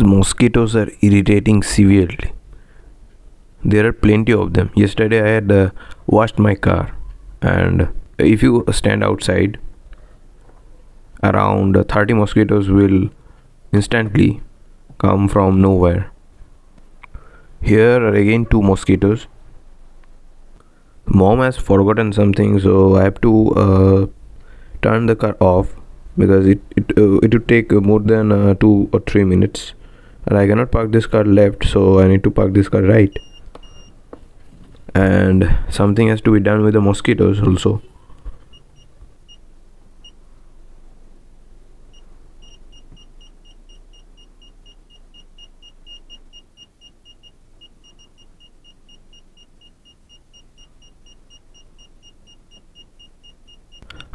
Mosquitoes are irritating severely. There are plenty of them. Yesterday I had washed my car, and if you stand outside, around 30 mosquitoes will instantly come from nowhere. Here are again 2 mosquitoes. Mom has forgotten something, so I have to turn the car off because it would take more than 2 or 3 minutes, and I cannot park this car left, so I need to park this car right. And something has to be done with the mosquitoes also.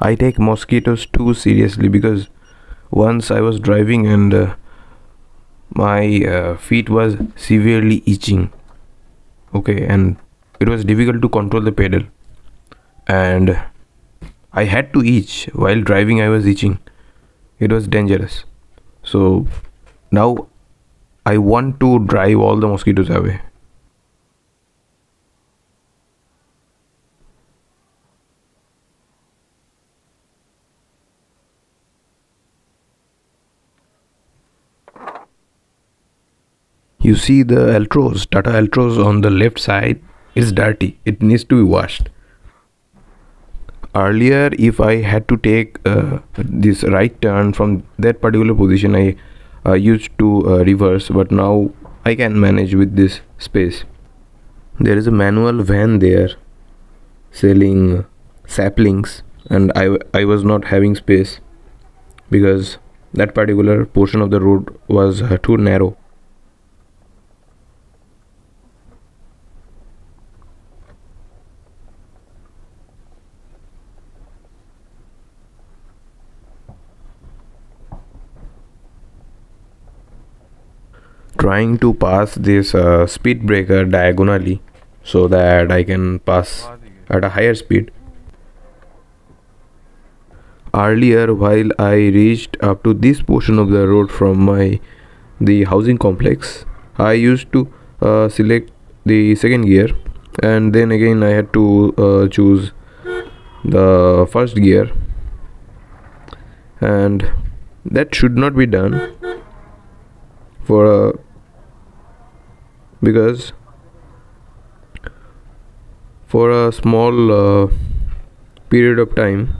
I take mosquitoes too seriously because once I was driving and my feet was severely itching. Okay, and it was difficult to control the pedal, and I had to itch while driving. I was itching. It was dangerous. So now I want to drive all the mosquitoes away. You see the Altroz, Tata Altroz on the left side, it's dirty. It needs to be washed. Earlier, if I had to take this right turn from that particular position, I used to reverse, but now I can manage with this space. There is a manual van there selling saplings, and I was not having space because that particular portion of the road was too narrow. Trying to pass this speed breaker diagonally so that I can pass at a higher speed. Earlier, while I reached up to this portion of the road from the housing complex, I used to select the second gear, and then again I had to choose the first gear, and that should not be done because for a small period of time,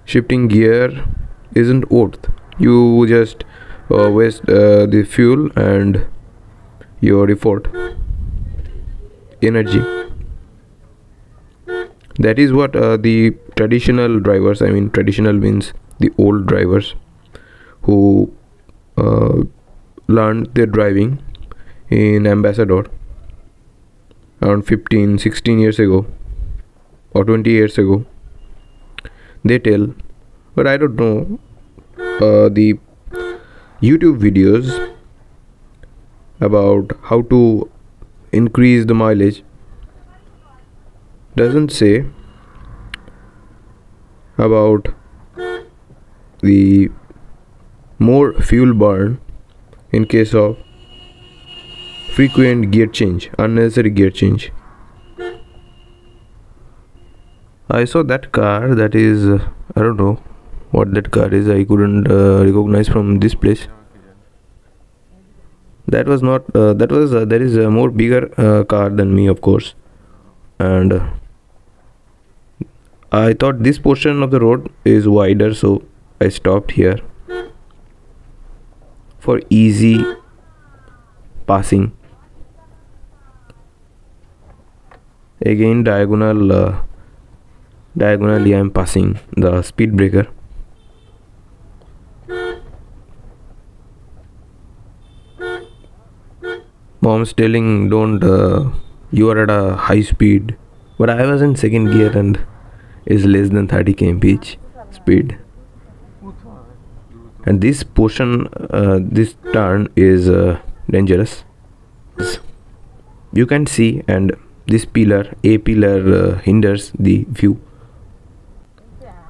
shifting gear isn't worth. You just waste the fuel and your effort, energy. That is what the traditional drivers, I mean traditional means the old drivers who learned their driving in Ambassador around 15-16 years ago or 20 years ago, they tell. But I don't know, the YouTube videos about how to increase the mileage doesn't say about the more fuel burn in case of frequent gear change, unnecessary gear change. I saw that car, that is I don't know what that car is. I couldn't recognize from this place. That was not there is a more bigger car than me, of course, and I thought this portion of the road is wider, so I stopped here for easy passing. Again diagonally I am passing the speed breaker. Mom's telling don't you are at a high speed, but I was in second gear and is less than 30 km/h speed. And this portion, this turn is dangerous. You can see, and this A pillar hinders the view.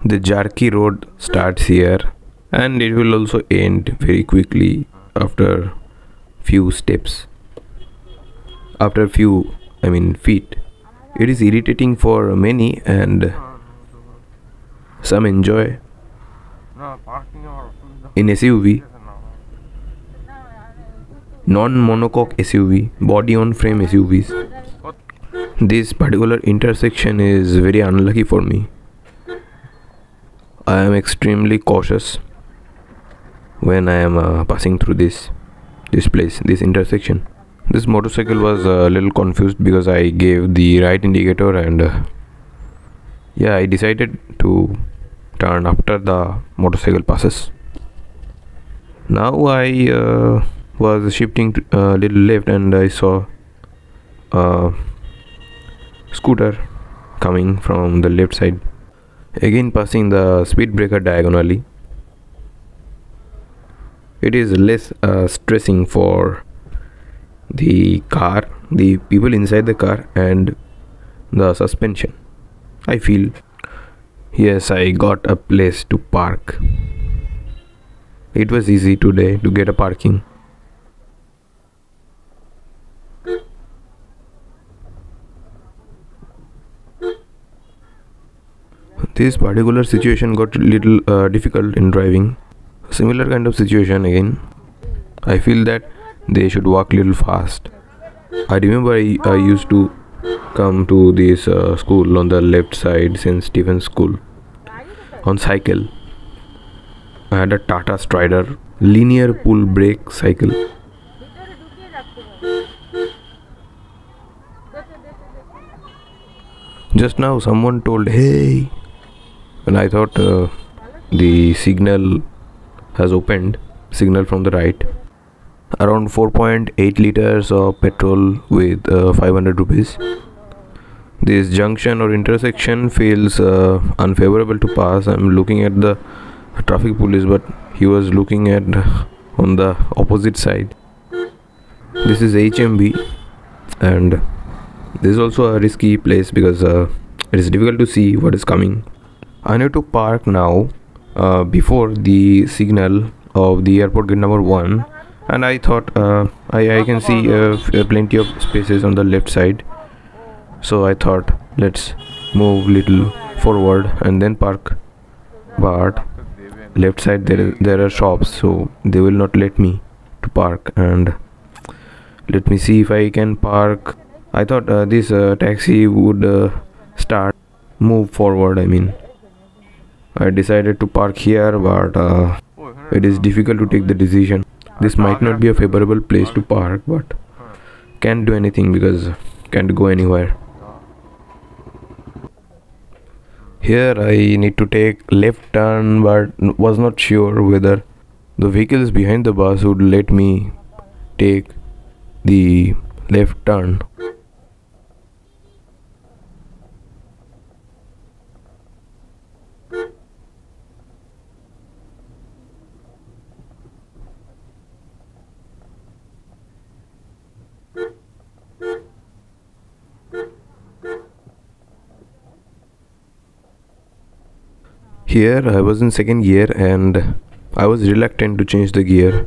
The Jarki road starts here and it will also end very quickly after few steps, after few, feet. It is irritating for many, and some enjoy in SUV, non-monocoque SUV, body-on-frame SUVs. This particular intersection is very unlucky for me. I am extremely cautious when I am passing through this place, this intersection. This motorcycle was a little confused because I gave the right indicator, and yeah, I decided to turn after the motorcycle passes. Now I was shifting to a little left, and I saw a scooter coming from the left side, again passing the speed breaker diagonally. It is less stressing for the car, the people inside the car, and the suspension, I feel. Yes, I got a place to park. It was easy today to get a parking. This particular situation got a little difficult in driving. Similar kind of situation again. I feel that they should walk little fast. I remember I used to come to this school on the left side, St. Stephen's School, on cycle. I had a Tata Strider linear pull brake cycle. Just now someone told hey, and I thought the signal has opened, signal from the right. Around 4.8 liters of petrol with 500 rupees. This junction or intersection feels unfavorable to pass. I'm looking at the traffic police, but he was looking at on the opposite side. This is HMB, and this is also a risky place because it is difficult to see what is coming. I need to park now before the signal of the airport gate number 1, and I thought I can see plenty of spaces on the left side, so I thought let's move little forward and then park. But left side there are shops, so they will not let me to park. And let me see if I can park. I thought this taxi would move forward. I decided to park here, but it is difficult to take the decision. This might not be a favorable place to park, but can't do anything because can't go anywhere. Here I need to take left turn, but was not sure whether the vehicles behind the bus would let me take the left turn. Here I was in second gear and I was reluctant to change the gear.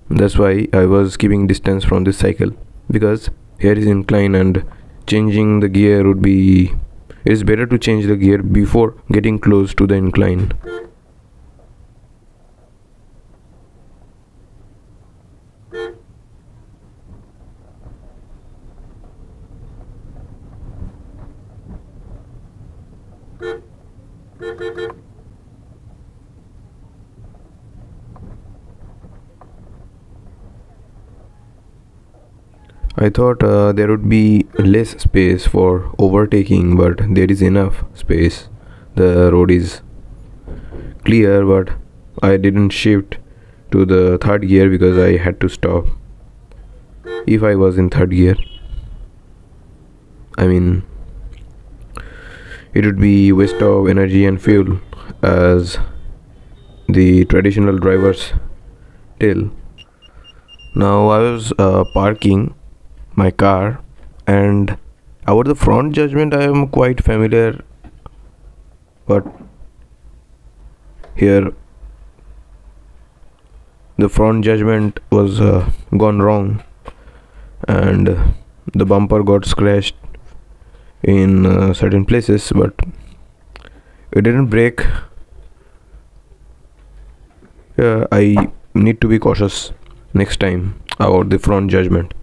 That's why I was keeping distance from this cycle, because here is incline and changing the gear would be, it is better to change the gear before getting close to the incline. I thought there would be less space for overtaking, but there is enough space. The road is clear, but I didn't shift to the third gear because I had to stop. If I was in third gear, it would be waste of energy and fuel, as the traditional drivers tell. Now I was parking my car, and about the front judgment I am quite familiar, but here the front judgment was gone wrong, and the bumper got scratched in certain places, but it didn't break. I need to be cautious next time about the front judgment.